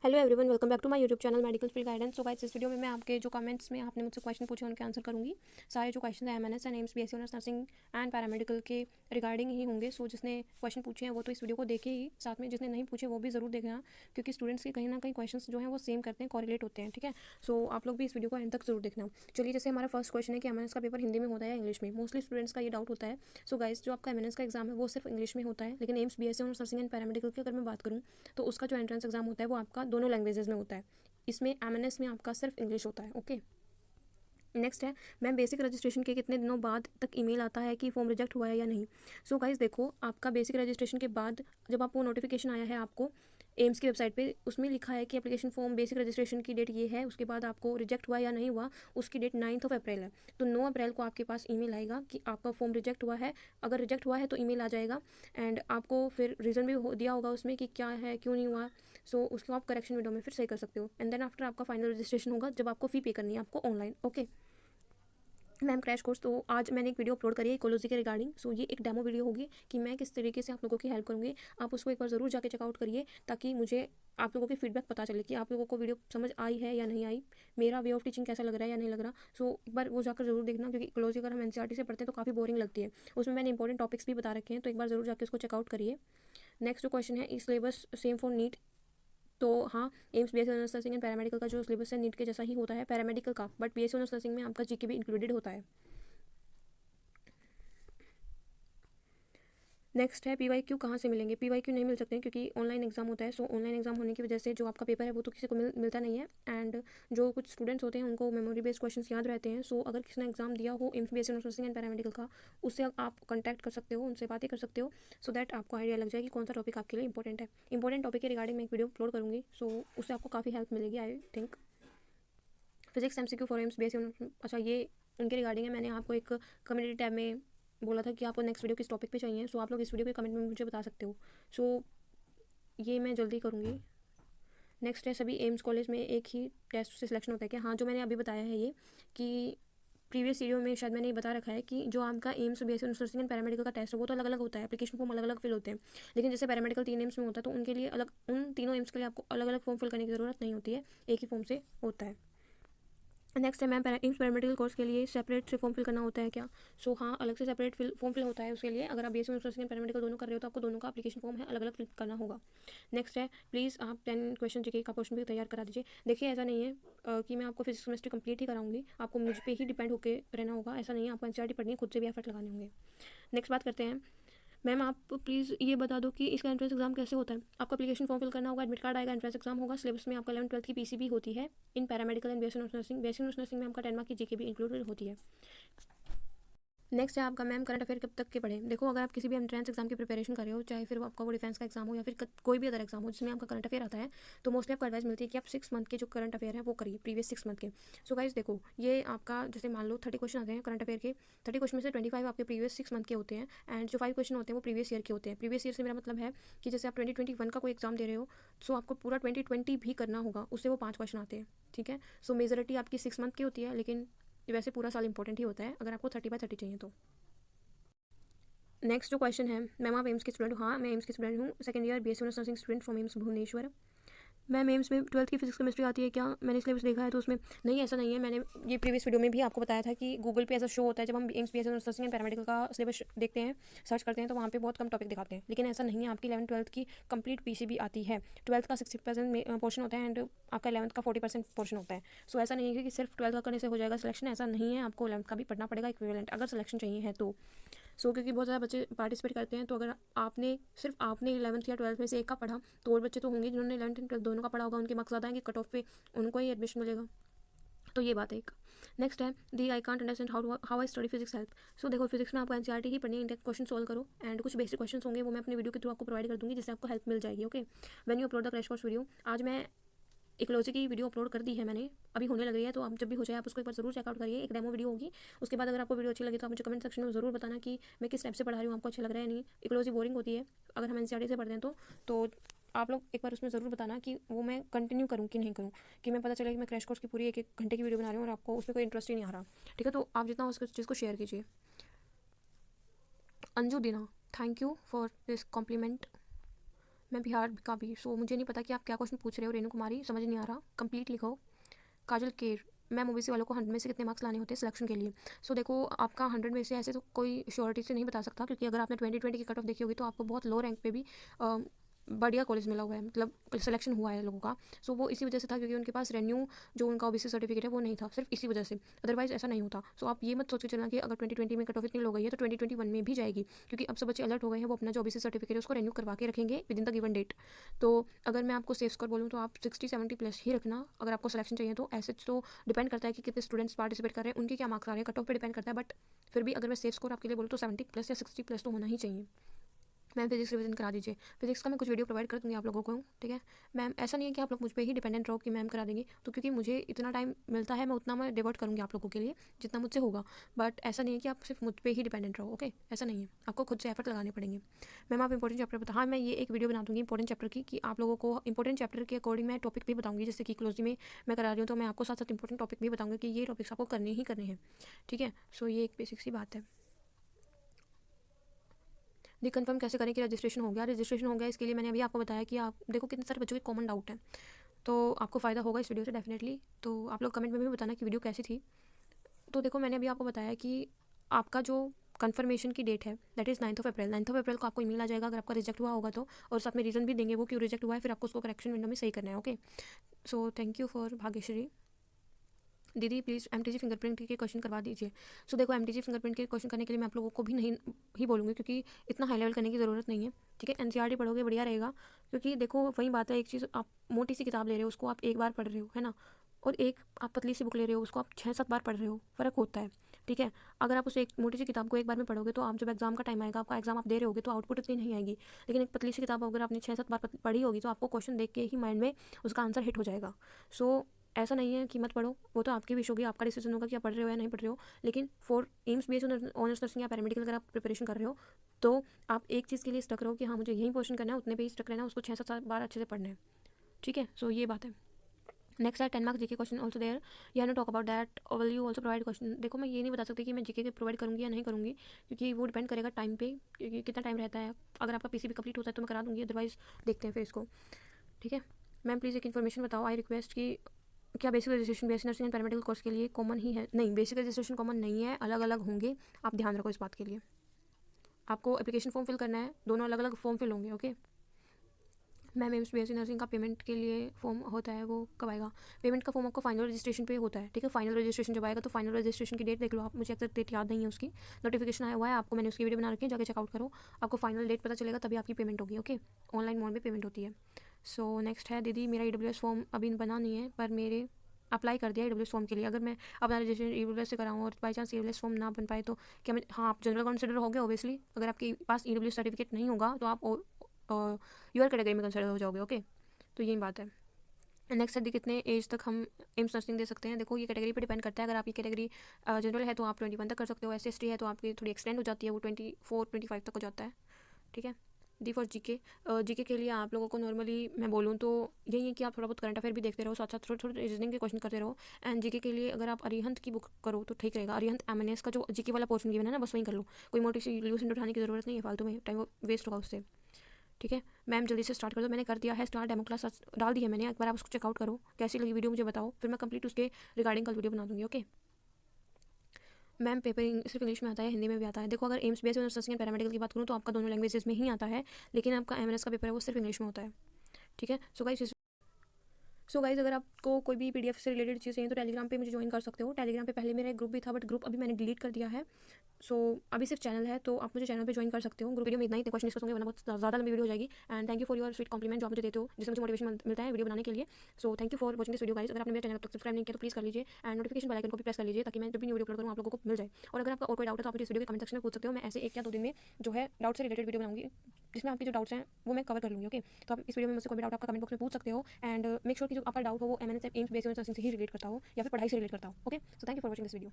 Hello everyone, welcome back to my YouTube channel Medical Field Guidance. So guys, इस video में मैं आपके जो कमेंट्स में आपने मुझसे क्वेश्चन पूछे उनके आंसर करूंगी। सारे जो क्वेश्चन है MNS and AIIMS BSc honours nursing and paramedical के रिगार्डिंग ही होंगे। सो जिसने क्वेश्चन पूछे हैं वो तो इस वीडियो को देखे ही, साथ में जिसने नहीं पूछे वो भी ज़रूर देखना, क्योंकि स्टूडेंट्स के कहीं ना कहीं क्वेश्चन जो हैं वो सेम करते हैं, कॉरिलेट होते हैं। ठीक है, सो आप लोग भी इस वीडियो को एंड तक जरूर देखना। चलिए, जैसे हमारा फर्स्ट क्वेश्चन है कि एमएनएस का पेपर हिंदी में होता है या इंग्लिश में। मोस्टली स्टूडेंट्स का ये डाउट होता है। सो गाइस, जो आपका एमएनएस का एग्जाम है वो सिर्फ इंग्लिश में होता है, लेकिन AIIMS BSc honours nursing and paramedical की अगर मैं बात करूँ तो उसका जो एंट्रेंस एग्जाम होता है वो आपका दोनों लैंग्वेजेस में होता है। इसमें एमएनएस में आपका सिर्फ इंग्लिश होता है। ओके, नेक्स्ट है मैम, बेसिक रजिस्ट्रेशन के कितने दिनों बाद तक ईमेल आता है कि फॉर्म रिजेक्ट हुआ है या नहीं। सो गाइस देखो, आपका बेसिक रजिस्ट्रेशन के बाद जब आपको नोटिफिकेशन आया है आपको एम्स की वेबसाइट पे, उसमें लिखा है कि एप्लीकेशन फॉर्म बेसिक रजिस्ट्रेशन की डेट ये है, उसके बाद आपको रिजेक्ट हुआ या नहीं हुआ उसकी डेट 9 अप्रैल है। तो 9 अप्रैल को आपके पास ईमेल आएगा कि आपका फॉर्म रिजेक्ट हुआ है। अगर रिजेक्ट हुआ है तो ईमेल आ जाएगा, एंड आपको फिर रीज़न भी दिया होगा उसमें कि क्या है, क्यों नहीं हुआ। सो उसको आप करेक्शन विंडो में फिर सही कर सकते हो, एंड देन आफ्टर आपका फाइनल रजिस्ट्रेशन होगा जब आपको फ़ी पे करनी है आपको online. Okay ma'am, crash course तो आज मैंने एक वीडियो अपलोड करी है इकोलॉजी के रिगार्डिंग। सो ये एक डेमो वीडियो होगी कि मैं किस तरीके से आप लोगों की हेल्प करूँगी। आप उसको एक बार ज़रूर जाके चेकआउट करिए, ताकि मुझे आप लोगों की फीडबैक पता चले कि आप लोगों को वीडियो समझ आई है या नहीं आई, मेरा वे ऑफ टीचिंग कैसा लग रहा है या नहीं लग रहा। सो एक बार वो जाकर जरूर देखना, क्योंकि इकोलॉजी अगर हम एनसीईआरटी से पढ़ते हैं तो काफ़ी बोरिंग लगती है। उसमें मैंने इंपॉर्टेंट टॉपिक्स भी बता रखे हैं, तो एक बार जरूर जाकर उसको चेकआउट करिए। नेक्स्ट जो क्वेश्चन है, is syllabus same for NEET. तो हाँ, AIIMS BSc honours nursing and paramedical का जो सिलेबस है नीट के जैसा ही होता है पैरामेडिकल का, बट बीएससी ऑनर्स नर्सिंग में आपका जीके भी इंक्लूडेड होता है। नेक्स्ट है पीवाईक्यू कहाँ से मिलेंगे। पीवाईक्यू नहीं मिल सकते हैं क्योंकि ऑनलाइन एग्जाम होता है। सो ऑनलाइन एग्जाम होने की वजह से जो आपका पेपर है वो तो किसी को मिलता नहीं है, एंड जो कुछ स्टूडेंट्स होते हैं उनको मेमोरी बेस्ड क्वेश्चंस याद रहते हैं। सो अगर किसी ने एग्जाम दिया हो AIIMS BSc nursing and paramedical का, उससे आप कॉन्टैक्ट कर सकते हो, उनसे बातें कर सकते हो, सो दैट आपको आइडिया लग जाए कि कौन सा टॉपिक आपके लिए इंपॉर्टेंट है। इंपॉर्टेंट टॉपिक के रिगार्डिंग मैं एक वीडियो अपलोड करूँगी, सो उससे आपको काफ़ी हेल्प मिलेगी I think. Physics MCQ for AIIMS BSc, अच्छा ये उनके रिगार्डिंग है। मैंने आपको एक कम्युनिटी टैब में बोला था कि आपको नेक्स्ट वीडियो किस टॉपिक पे चाहिए, सो आप लोग इस वीडियो के कमेंट में मुझे बता सकते हो। सो ये मैं जल्दी करूँगी। नेक्स्ट है, सभी एम्स कॉलेज में एक ही टेस्ट से सिलेक्शन होता है क्या। हाँ, जो मैंने अभी बताया है ये कि प्रीवियस वीडियो में शायद मैंने ये बता रखा है कि जो आपका AIIMS BSc nursing and paramedical का टेस्ट है वो तो अलग अलग होता है, एप्लीकेशन फॉर्म अलग अलग फिल होते हैं। लेकिन जैसे पैरामेडिकल 3 एम्स में होता है तो उनके लिए अलग, उन तीनों एम्स के लिए आपको अलग अलग फॉर्म फिल करने की ज़रूरत नहीं होती है, एक ही फॉर्म से होता है। नेक्स्ट है मैम, एम्स पैरामेडिकल कोर्स के लिए सेपरेट से फॉर्म फिल करना होता है क्या। सो हाँ, अलग से सेपरेट फॉर्म फिल होता है उसके लिए। अगर आप बीएससी नर्सिंग एंड पैरामेडिकल दोनों कर रहे हो तो आपको दोनों का एप्लीकेशन फॉर्म है अलग अलग फिल करना होगा। नेक्स्ट है, प्लीज़ आप 10 क्वेश्चन जीके का क्वेश्चन भी तैयार करा दीजिए। देखिए, ऐसा नहीं है कि मैं आपको फिजिक्स केमिस्ट्री कंप्लीट ही कराऊंगी, आपको मुझ पर ही डिपेंड होकर रहना होगा। ऐसा नहीं है, आपको एनसीईआरटी पढ़नी है, खुद से भी एफर्ट लगाने होंगे। नेक्स्ट बात करते हैं, मैम आप प्लीज़ ये बता दो कि इसका एंट्रेंस एग्जाम कैसे होता है। आपको एप्लीकेशन फॉर्म फिल करना होगा, एडमिट कार्ड आएगा, एंट्रेंस एग्जाम होगा। सिलेबस में आपका 11th-12th की पीसीबी होती है in paramedical and BSc nursing. BSc nursing में आपका 10 मार्क की जीके भी इंक्लूडेड होती है। नेक्स्ट है आपका मैम, करंट अफेयर कब तक के पढ़ें। देखो, अगर आप किसी भी एंट्रेंस एग्जाम की प्रिपरेशन कर रहे हो, चाहे फिर वो आपका वो डिफेंस का एग्जाम हो या फिर कोई भी अदर एग्जाम हो जिसमें आपका करंट अफेयर आता है, तो मोस्टली आपको एडवाइस मिलती है कि आप 6 मंथ के जो करंट अफेयर है वो करिए, प्रीवियस 6 मंथ के। सो गाइस देखो, ये आपका जैसे मान लो 30 क्वेश्चन आते हैं करंट अफेयर के, 30 क्वेश्चन में से 25 आपके प्रीवियस 6 मंथ के होते हैं, एंड जो 5 क्वेश्चन होते हैं वो प्रीवियस ईयर के होते हैं। प्रीवियस ईयर से मेरा मतलब है कि जैसे आप 2021 का कोई एग्जाम दे रहे हो, सो आपको पूरा 2020 भी करना होगा, उससे वो 5 क्वेश्चन आते हैं। ठीक है, सो मेजोरिटी आपकी 6 मंथ की होती है, लेकिन वैसे पूरा साल इंपॉर्टेंट ही होता है अगर आपको 30/30 चाहिए तो। नेक्स्ट जो क्वेश्चन है, मैम आप एम्स के स्टूडेंट हो। हाँ, मैं एम्स की स्टूडेंट हूँ, second year BSc honours nursing student from AIIMS Bhubaneswar. Ma'am AIIMS में 12th की फिजिक्स केमिस्ट्री आती है क्या। मैंने सिलेबस देखा है तो उसमें नहीं, ऐसा नहीं है। मैंने ये प्रीवियस वीडियो में भी आपको बताया था कि गूगल पे ऐसा शो होता है, जब हम AIIMS BSc honours nursing and paramedical का सिलेबस देखते हैं, सर्च करते हैं, तो वहाँ पे बहुत कम टॉपिक दिखाते हैं। लेकिन ऐसा नहीं है, आपकी 11th-12th की कंप्लीट पीसीबी आती है। 12th का 60% पोर्शन होता है एंड आपका 11th का 40% पोर्शन होता है। सो ऐसा नहीं है कि सिर्फ 12th का करने से हो जाएगा सिलेक्शन, ऐसा नहीं है। आपको 11th का भी पढ़ना पड़ेगा इक्विवेलेंट, अगर सिलेक्शन चाहिए है तो। सो क्योंकि बहुत ज़्यादा बच्चे पार्टिसिपेट करते हैं, तो अगर आपने 11th या 12th में से एक का पढ़ा, तो और बच्चे तो होंगे जिन्होंने 11th एंड 12th दोनों का पढ़ा होगा, उनके मार्क्स ज़्यादा आएंगे, कट ऑफ पे उनको ही एडमिशन मिलेगा। तो ये बात है एक। नेक्स्ट है, the I can't understand how I study physics help. So देखो, फिजिक्स में आपको एनसीईआरटी ही पढ़नी है, इंडेक्स क्वेश्चन सोल्व करो, एंड कुछ बेसिक क्वेश्चन होंगे वो मैं अपने वीडियो के थ्रू आपको प्रोवाइड कर दूंगी, जिससे आपको हेल्प मिल जाएगी। Okay, when you upload the crash course video, आज मैं इकोलॉजी की वीडियो अपलोड कर दी है मैंने, अभी होने लग रही है, तो आप जब भी हो जाए आप उसको एक बार जरूर चेकआउट करिए। एक डेमो वीडियो होगी, उसके बाद अगर आपको वीडियो अच्छी लगे तो आप मुझे कमेंट सेक्शन में जरूर बताना कि मैं किस टाइप से पढ़ा रही हूँ, आपको अच्छा लग रहा है नहीं। इकोलॉजी बोरिंग होती है अगर हम एनसीईआरटी से पढ़ते हैं तो आप लोग एक बार उसमें ज़रूर बताना कि वो मैं कंटिन्यू करूँ कि नहीं करूँ, कि मैं पता चले कि मैं क्रैश कोर्स की पूरी 1-1 घंटे की वीडियो बना रही हूँ और आपको उसमें कोई इंटरेस्ट ही नहीं आ रहा। ठीक है, तो आप जितना हो सके उस चीज़ को शेयर कीजिए। Anju Dina, thank you for this compliment. मैं बिहार का भी। सो मुझे नहीं पता कि आप क्या क्वेश्चन पूछ रहे हो रेनू कुमारी, समझ नहीं आ रहा, कंप्लीट लिखो। काजल केर, मैम ओबीसी वालों को 100 में से कितने मार्क्स लाने होते हैं सिलेक्शन के लिए? सो देखो, आपका 100 में से ऐसे तो कोई श्योरिटी से नहीं बता सकता, क्योंकि अगर आपने 2020 की कट ऑफ देखी होगी तो आपको बहुत लो रैंक पे भी बढ़िया कॉलेज मिला हुआ है, मतलब सिलेक्शन हुआ है लोगों का। सो वो इसी वजह से था क्योंकि उनके पास रेन्यू जो उनका ओबीसी सर्टिफिकेट है वो नहीं था, सिर्फ इसी वजह से, अदरवाइज ऐसा नहीं होता। सो आप ये मत सोच के चलना कि अगर 2020 में कट ऑफ इतनी लो गई है तो 2021 में भी जाएगी, क्योंकि अब सब बच्चे अलर्ट हो गए हैं, वो अपना जो ओबीसी सर्टिफिकेट है उसको रेन्यू करवा के रखेंगे within the given date. तो अगर मैं आपको सेफ स्कोर बोलूँ तो आप 60-70 प्लस ही रखना अगर आपको सिलेक्शन चाहिए तो। ऐसे तो डिपेंड करता है कि कितने स्टूडेंट्स पार्टिसिपेट कर रहे हैं, उनके क्या मार्क्स आ रहे हैं, कट ऑफ पे डिपेंड करता है, बट फिर भी अगर मैं सेफ स्कोर आपके लिए बोलूँ तो 70 प्लस या 60 प्लस तो होना ही चाहिए। मैम फिजिक्स रिवीजन करा दीजिए। फिजिक्स का मैं कुछ वीडियो प्रोवाइड कर दूँगी आप लोगों को, ठीक है मैम। ऐसा नहीं है कि आप लोग मुझ पर ही डिपेंडेंट रहो कि मैम करा देंगी, तो क्योंकि मुझे इतना टाइम मिलता है मैं उतना मैं डिवोट करूँगी आप लोगों के लिए जितना मुझसे होगा, बट ऐसा नहीं है कि आप सिर्फ मुझ पर ही डिपेंडेंट रहो, ओके, ऐसा नहीं है, आपको खुद से एफर्ट लगाने पड़ेंगे। मैम आप इंपॉर्टेंट चैप्टर बता, हाँ मैं ये एक वीडियो बना दूँगी इंपॉर्टेंट चैप्टर की, कि आप लोगों को इंपॉर्टेंट चैप्टर के अकॉर्डिंग मैं टॉपिक भी बताऊँगी, जैसे कि क्लोजी में मैं करा रही हूँ तो मैं आपको साथ साथ इंपॉर्टेंट टॉपिक भी बताऊँगी कि ये टॉपिक्स आपको करने ही करने हैं, ठीक है। सो ये एक बेसिक सी बात है। दी कंफर्म कैसे करें कि रजिस्ट्रेशन हो गया? रजिस्ट्रेशन हो गया इसके लिए मैंने अभी आपको बताया कि आप देखो कितने सारे बच्चों के कॉमन डाउट हैं, तो आपको फ़ायदा होगा इस वीडियो से डेफिनेटली। तो आप लोग कमेंट में भी बताना कि वीडियो कैसी थी। तो देखो मैंने अभी आपको बताया कि आपका जो कन्फर्मेशन की डेट है दैट इज़ 9 अप्रैल। 9 अप्रैल को आपको ईमेल आ जाएगा अगर आपका रिजेक्ट हुआ होगा तो, और साथ में रीज़न भी देंगे वो क्यों रिजेक्ट हुआ है, फिर आपको उसको करेक्शन विंडो में सही करना है, okay. So thank you for Bhagyashree. दीदी प्लीज़ एमटीजी फिंगरप्रिंट के क्वेश्चन करवा दीजिए। सो देखो एमटीजी फिंगरप्रिंट के क्वेश्चन करने के लिए मैं आप लोगों को भी नहीं ही बोलूँगी, क्योंकि इतना हाई लेवल करने की ज़रूरत नहीं है, ठीक है। एनसीईआरटी पढ़ोगे बढ़िया रहेगा, क्योंकि देखो वही बात है, एक चीज़ आप मोटी सी किताब ले रहे हो उसको आप एक बार पढ़ रहे हो, है ना, और एक आप पतली सी बुक ले रहे हो उसको आप 6-7 बार पढ़ रहे हो, फ़र्क होता है, ठीक है। अगर आप उस एक मोटी सी किताब को एक बार में पढ़ोगे तो आप जब एग्जाम का टाइम आएगा, आपका एग्जाम आप दे रहे होगे तो आउटपुट इतनी नहीं आएगी, लेकिन एक पतली सी किताब अगर आपने 6-7 बार पढ़ी होगी तो आपको क्वेश्चन देख के ही माइंड में उसका आंसर हिट हो जाएगा। सो ऐसा नहीं है कि मत पढ़ो, वो तो आपकी विश होगी, आपका डिसीजन होगा कि आप पढ़ रहे हो या नहीं पढ़ रहे हो, लेकिन for AIIMS based honours nursing या पैरामेडिकल अगर आप प्रिपरेशन कर रहे हो तो आप एक चीज़ के लिए स्टक रहो कि हाँ मुझे यही पोर्शन करना है, उतने पे ही स्टक रहना है, उसको 6-7 बार अच्छे से पढ़ना है, ठीक है। सो ये बात है। नेक्स्ट है 10 marks GK question also there, you have to talk about that, will you also provide question? देखो मैं ये नहीं बता सकती कि मैं जीके के प्रोवाइड करूँगी या नहीं करूँगी, क्योंकि वो डिपेंड करेगा टाइम पे, क्योंकि कितना टाइम रहता है। अगर आपका पीसीबी कंप्लीट होता है तो मैं करा दूँगी, अदरवाइज देखते हैं फिर इसको, ठीक है। मैम प्लीज़ एक इन्फॉर्मेशन बताओ, आई रिक्वेस्ट कि क्या basic registration BSc nursing and paramedical course के लिए कॉमन ही है? नहीं, बेसिक रजिस्ट्रेशन कॉमन नहीं है, अलग अलग होंगे, आप ध्यान रखो इस बात के लिए। आपको एप्लीकेशन फॉर्म फिल करना है, दोनों अलग अलग फॉर्म फिल होंगे, okay. Ma'am AIIMS BSc nursing का पेमेंट के लिए फॉर्म होता है, वो कब आएगा? पेमेंट का फॉर्म आपको फाइनल रजिस्ट्रेशन पे होता है, ठीक है। फाइनल रजिस्ट्रेशन जब आएगा तो फाइनल रजिस्ट्रेशन की डेट देख लो आप, मुझे एक्जेक्ट डेट याद नहीं है उसकी, नोटिफिकेशन आया हुआ है आपको, मैंने उसकी वीडियो बना रखी है, जाके चेकआउट करो, आपको फाइनल डेट पता चलेगा तभी आपकी पेमेंट होगी, ओके। ऑनलाइन मोड में पेमेंट होती है। सो नेक्स्ट है दीदी, मेरा ईडब्ल्यूएस फॉर्म अभी बना नहीं है, पर मेरे अप्लाई कर दिया ईडब्ल्यूएस फॉर्म के लिए, अगर मैं अपना रजिस्ट्रेशन ईडब्ल्यूएस से कराऊँ और बाई चांस ईडब्ल्यूएस फॉर्म ना बन पाए तो क्या मैं, हाँ आप जनरल कंसिडर हो गए ऑब्वियसली, अगर आपके पास ईडब्ल्यूएस सर्टिफिकेट नहीं होगा तो आप यूआर कैटेगरी में कंसिडर हो जाओगे, ओके। तो यही बात है। नेक्स्ट है कितने एज तक हम एम्स नर्सिंग दे सकते हैं? देखो ये कैटेगरी पे डिपेंड करता है, अगर आपकी कैटेगरी जनरल है तो आप 21 तक कर सकते हो, एससी है तो आपकी थोड़ी एक्सटेंड हो जाती है, वो 24-25 तक हो जाता है, ठीक है। डी फॉर जीके, जीके के लिए आप लोगों को नॉर्मली मैं बोलूँ तो यही है कि आप थोड़ा बहुत करंट अफेयर भी देखते रहो, साथ साथ थोड़े थोड़े रीजनिंग के क्वेश्चन करते रहो। एंड जीके के लिए अगर आप अरिहंत की बुक करो तो ठीक रहेगा, अरिहंत एमएनएस का जो जीके वाला पोर्शन गिवन है ना, बस वहीं कर लो, कोई मोटी सी ल्यूसेंट उठाने की ज़रूरत नहीं है, फालतू में टाइम वेस्ट होगा उससे, ठीक है। मैम जल्दी से स्टार्ट कर दो, मैंने कर दिया है स्टार्ट, डेमो क्लास डाल दी है मैंने, एक बार आप उसको चेकआउट करो, कैसी लगी वीडियो मुझे बताओ, फिर मैं कंप्लीट उसके रिगार्डिंग कल वीडियो बना दूँगी, ओके। मैम पेपर सिर्फ इंग्लिश में आता है, हिंदी में भी आता है? देखो अगर AIIMS BSc nursing and paramedical की बात करूँ तो आपका दोनों लैंग्वेजेस में ही आता है, लेकिन आपका एमएनएस का पेपर है वो सिर्फ इंग्लिश में होता है, ठीक है। सो गाइज अगर आपको कोई भी पीडीएफ से रिलेटेड चीज़ चाहिए तो टेलीग्राम पे मुझे ज्वाइन कर सकते हो। टेलीग्राम पे पहले मेरा एक ग्रुप भी था, बट ग्रुप अभी मैंने डिलीट कर दिया है। सो अभी सिर्फ चैनल है, तो आप मुझे चैनल पे ज्वाइन कर सकते हो। ग्रुप वीडियो में इतना ही क्वेश्चन डिस्कस होंगे, वरना बहुत ज़्यादा लंबी वीडियो हो जाएगी। And thank you for your sweet compliment जो आप मुझे देते हो, जिससे मुझे मोटिवेशन मिलता है वीडियो बनाने के लिए। So thank you for watching this video guys. अगर आपने मेरे चैनल तक सब्सक्राइब नहीं किया तो प्लीज़ कर लीजिए, एंड नोटिफिकेशन बेल आइकन को भी प्रेस कर लीजिए, ताकि मैं जब भी वीडियो अपलोड करूँ आप लोगों को मिल जाए। और अगर आपका और कोई डाउट है तो आप मुझे इस वीडियो के कमेंट सेक्शन में पूछ सकते हो, मैं ऐसे 1 या 2 दिन में जो है डाउट से रिलेटेड वीडियो बनाऊंगी, जिसमें आपके जो डाउट्स हैं वो मैं कवर कर लूँगी, ओके। तो आप इस वीडियो में मुझसे कोई भी डाउट आपका कमेंट बॉक्स में पूछ सकते हो, एंड मेक श्योर कि जो आपका डाउट हो वो एमएनएस एम्स बेस्ड नर्सिंग से ही रिलेट करता हो या फिर पढ़ाई से रिलेट करता हो, okay. So thank you for watching this video.